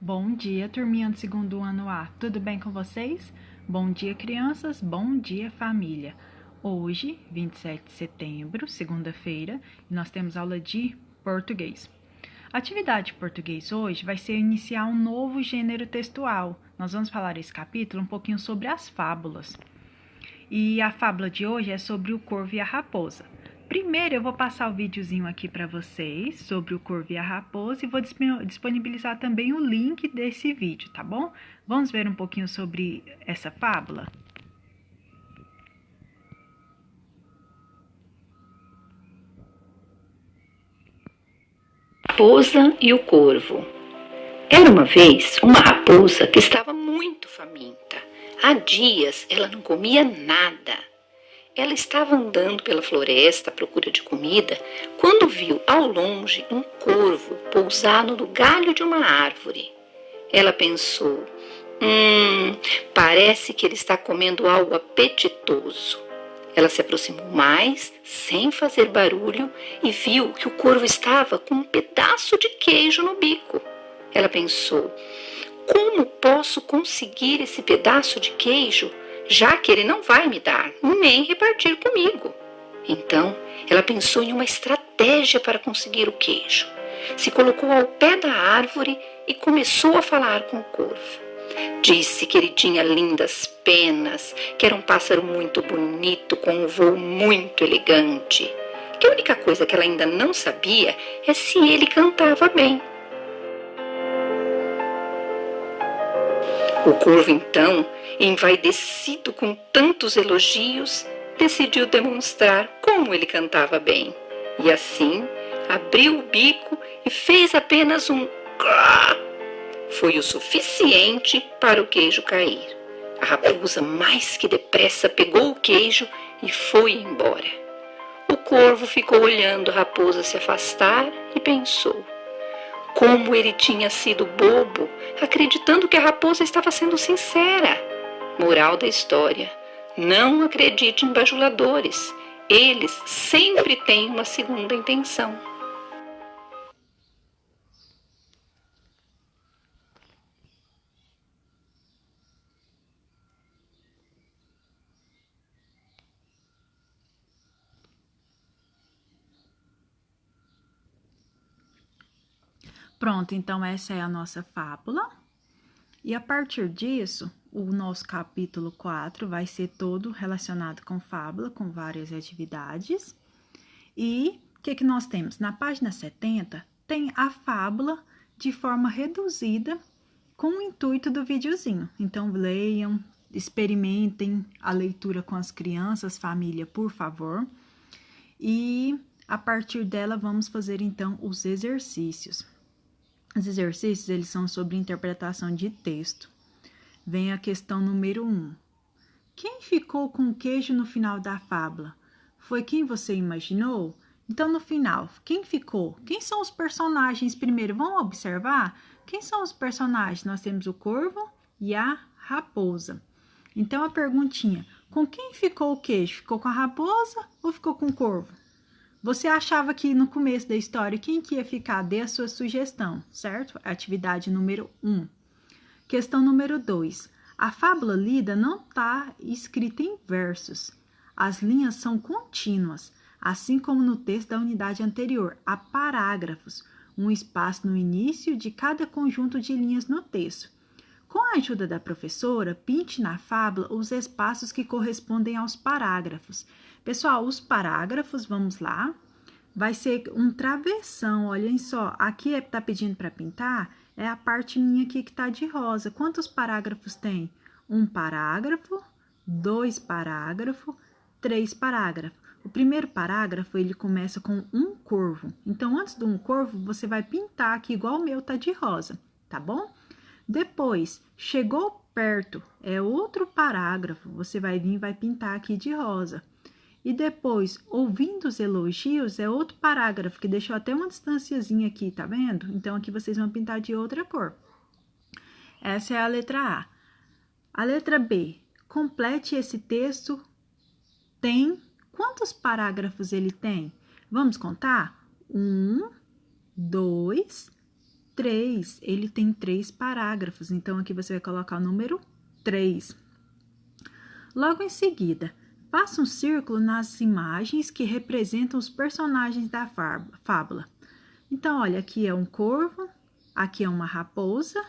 Bom dia, turminha do segundo ano A. Tudo bem com vocês? Bom dia, crianças. Bom dia, família. Hoje, 27 de setembro, segunda-feira, nós temos aula de português. A atividade de português hoje vai ser iniciar um novo gênero textual. Nós vamos falar esse capítulo um pouquinho sobre as fábulas. E a fábula de hoje é sobre o corvo e a raposa. Primeiro eu vou passar o videozinho aqui para vocês sobre o corvo e a raposa e vou disponibilizar também o link desse vídeo, tá bom? Vamos ver um pouquinho sobre essa fábula? Raposa e o Corvo. Era uma vez uma raposa que estava muito faminta. Há dias ela não comia nada. Ela estava andando pela floresta à procura de comida quando viu ao longe um corvo pousado no galho de uma árvore. Ela pensou, parece que ele está comendo algo apetitoso. Ela se aproximou mais, sem fazer barulho, e viu que o corvo estava com um pedaço de queijo no bico. Ela pensou, como posso conseguir esse pedaço de queijo, já que ele não vai me dar, nem repartir comigo? Então, ela pensou em uma estratégia para conseguir o queijo. Se colocou ao pé da árvore e começou a falar com o corvo. Disse que ele tinha lindas penas, que era um pássaro muito bonito, com um voo muito elegante. Que a única coisa que ela ainda não sabia é se ele cantava bem. O corvo, então, envaidecido com tantos elogios, decidiu demonstrar como ele cantava bem. E assim, abriu o bico e fez apenas um "crá". Foi o suficiente para o queijo cair. A raposa, mais que depressa, pegou o queijo e foi embora. O corvo ficou olhando a raposa se afastar e pensou: como ele tinha sido bobo, acreditando que a raposa estava sendo sincera. Moral da história: não acredite em bajuladores. Eles sempre têm uma segunda intenção. Pronto, então essa é a nossa fábula. E a partir disso, o nosso capítulo 4 vai ser todo relacionado com fábula, com várias atividades. E o que nós temos? Na página 70, tem a fábula de forma reduzida com o intuito do videozinho. Então, leiam, experimentem a leitura com as crianças, família, por favor. E a partir dela, vamos fazer, então, os exercícios. Os exercícios, eles são sobre interpretação de texto. Vem a questão número 1. Quem ficou com o queijo no final da fábula? Foi quem você imaginou? Então, no final, quem ficou? Quem são os personagens primeiro? Vamos observar? Quem são os personagens? Nós temos o corvo e a raposa. Então, a perguntinha, com quem ficou o queijo? Ficou com a raposa ou ficou com o corvo? Você achava que no começo da história, quem que ia ficar? Dê a sua sugestão, certo? Atividade número 1. Questão número 2. A fábula lida não está escrita em versos. As linhas são contínuas, assim como no texto da unidade anterior. Há parágrafos, um espaço no início de cada conjunto de linhas no texto. Com a ajuda da professora, pinte na fábula os espaços que correspondem aos parágrafos. Pessoal, os parágrafos, vamos lá, vai ser um travessão, olhem só, aqui está pedindo para pintar, é a parte minha aqui que está de rosa. Quantos parágrafos tem? 1 parágrafo, 2 parágrafos, 3 parágrafos. O primeiro parágrafo, ele começa com um corvo. Então, antes de um corvo, você vai pintar aqui, igual o meu tá de rosa, tá bom? Depois, chegou perto, é outro parágrafo, você vai vir e vai pintar aqui de rosa. E depois, ouvindo os elogios, é outro parágrafo, que deixou até uma distanciazinha aqui, tá vendo? Então, aqui vocês vão pintar de outra cor. Essa é a letra A. A letra B, complete esse texto. Tem quantos parágrafos ele tem? Vamos contar? 1, 2, 3, ele tem 3 parágrafos, então aqui você vai colocar o número 3. Logo em seguida, faça um círculo nas imagens que representam os personagens da fábula. Então, olha, aqui é um corvo, aqui é uma raposa,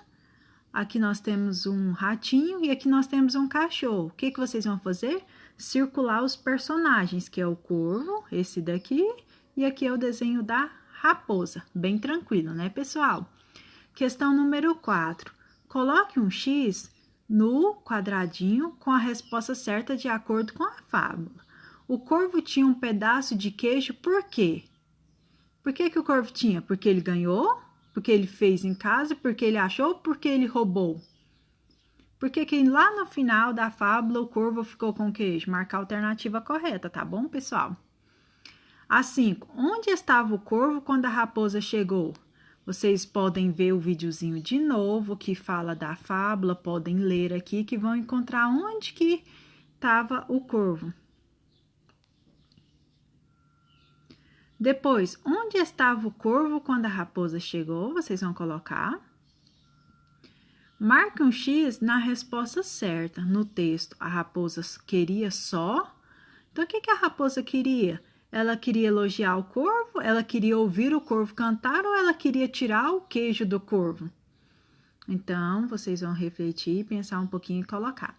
aqui nós temos um ratinho e aqui nós temos um cachorro. O que vocês vão fazer? Circular os personagens, que é o corvo, esse daqui, e aqui é o desenho da raposa. Bem tranquilo, né, pessoal? Questão número 4. Coloque um X no quadradinho com a resposta certa de acordo com a fábula. O corvo tinha um pedaço de queijo por quê? Por que o corvo tinha? Porque ele ganhou? Porque ele fez em casa? Porque ele achou? Porque ele roubou? Porque que lá no final da fábula o corvo ficou com queijo? Marcar a alternativa correta, tá bom, pessoal? A 5. Onde estava o corvo quando a raposa chegou? Vocês podem ver o videozinho de novo que fala da fábula, podem ler aqui que vão encontrar onde que estava o corvo. Depois, onde estava o corvo quando a raposa chegou? Vocês vão colocar. Marque um X na resposta certa. No texto, a raposa queria só. Então, o que a raposa queria? Ela queria elogiar o corvo? Ela queria ouvir o corvo cantar ou ela queria tirar o queijo do corvo? Então, vocês vão refletir, pensar um pouquinho e colocar.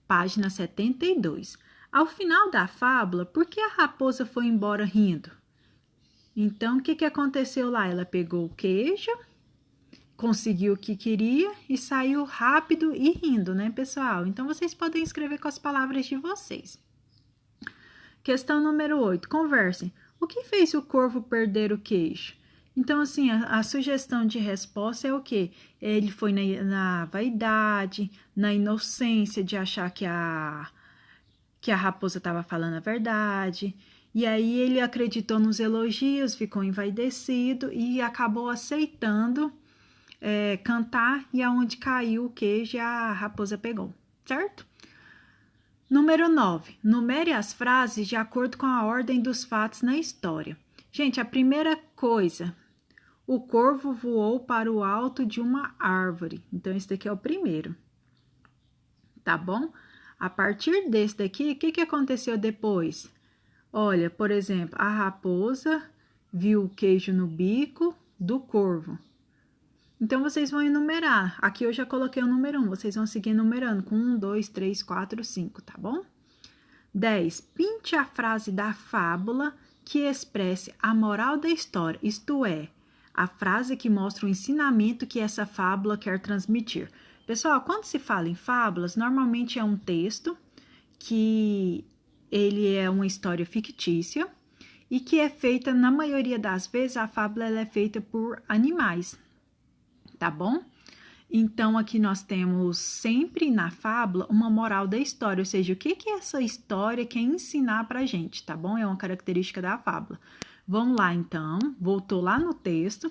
Página 72. Ao final da fábula, por que a raposa foi embora rindo? Então, o que aconteceu lá? Ela pegou o queijo, conseguiu o que queria e saiu rápido e rindo, né, pessoal? Então, vocês podem escrever com as palavras de vocês. Questão número 8. Conversem. O que fez o corvo perder o queijo? Então, assim, a sugestão de resposta é o quê? Ele foi na vaidade, na inocência de achar que a raposa estava falando a verdade. E aí ele acreditou nos elogios, ficou envaidecido e acabou aceitando cantar. E aonde caiu o queijo, a raposa pegou, certo? Número 9. Numere as frases de acordo com a ordem dos fatos na história. Gente, a primeira coisa, o corvo voou para o alto de uma árvore. Então, esse daqui é o primeiro. Tá bom? A partir desse daqui, o que aconteceu depois? Olha, por exemplo, a raposa viu o queijo no bico do corvo. Então, vocês vão enumerar. Aqui eu já coloquei o número 1. Vocês vão seguir enumerando com 1, 2, 3, 4, 5, tá bom? 10. Pinte a frase da fábula que expresse a moral da história, isto é, a frase que mostra o ensinamento que essa fábula quer transmitir. Pessoal, quando se fala em fábulas, normalmente é um texto que ele é uma história fictícia e que é feita, na maioria das vezes, a fábula ela é feita por animais. Tá bom? Então, aqui nós temos sempre na fábula uma moral da história, ou seja, o que essa história quer ensinar pra gente, tá bom? É uma característica da fábula. Vamos lá, então, voltou lá no texto,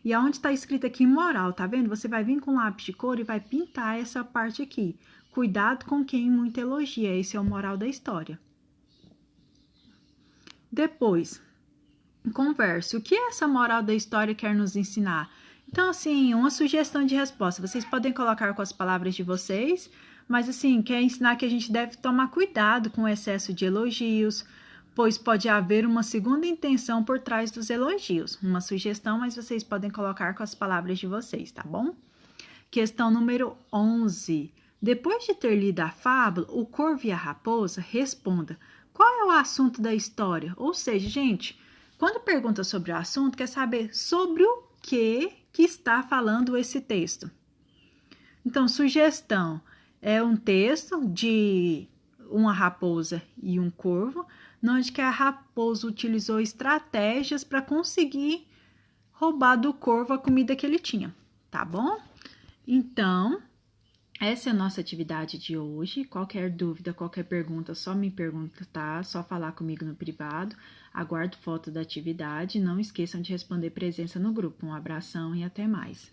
e aonde está escrito aqui moral, tá vendo? Você vai vir com lápis de cor e vai pintar essa parte aqui. Cuidado com quem muito elogia, esse é o moral da história. Depois, converse, o que essa moral da história quer nos ensinar? Então, assim, uma sugestão de resposta. Vocês podem colocar com as palavras de vocês, mas, assim, quer ensinar que a gente deve tomar cuidado com o excesso de elogios, pois pode haver uma segunda intenção por trás dos elogios. Uma sugestão, mas vocês podem colocar com as palavras de vocês, tá bom? Questão número 11. Depois de ter lido a fábula, o corvo e a raposa, responda. Qual é o assunto da história? Ou seja, gente, quando pergunta sobre o assunto, quer saber sobre o que está falando esse texto. Então, sugestão é um texto de uma raposa e um corvo, onde que a raposa utilizou estratégias para conseguir roubar do corvo a comida que ele tinha, tá bom? Então, essa é a nossa atividade de hoje. Qualquer dúvida, qualquer pergunta, só me pergunta, tá? Só falar comigo no privado. Aguardo foto da atividade. Não esqueçam de responder presença no grupo. Um abração e até mais.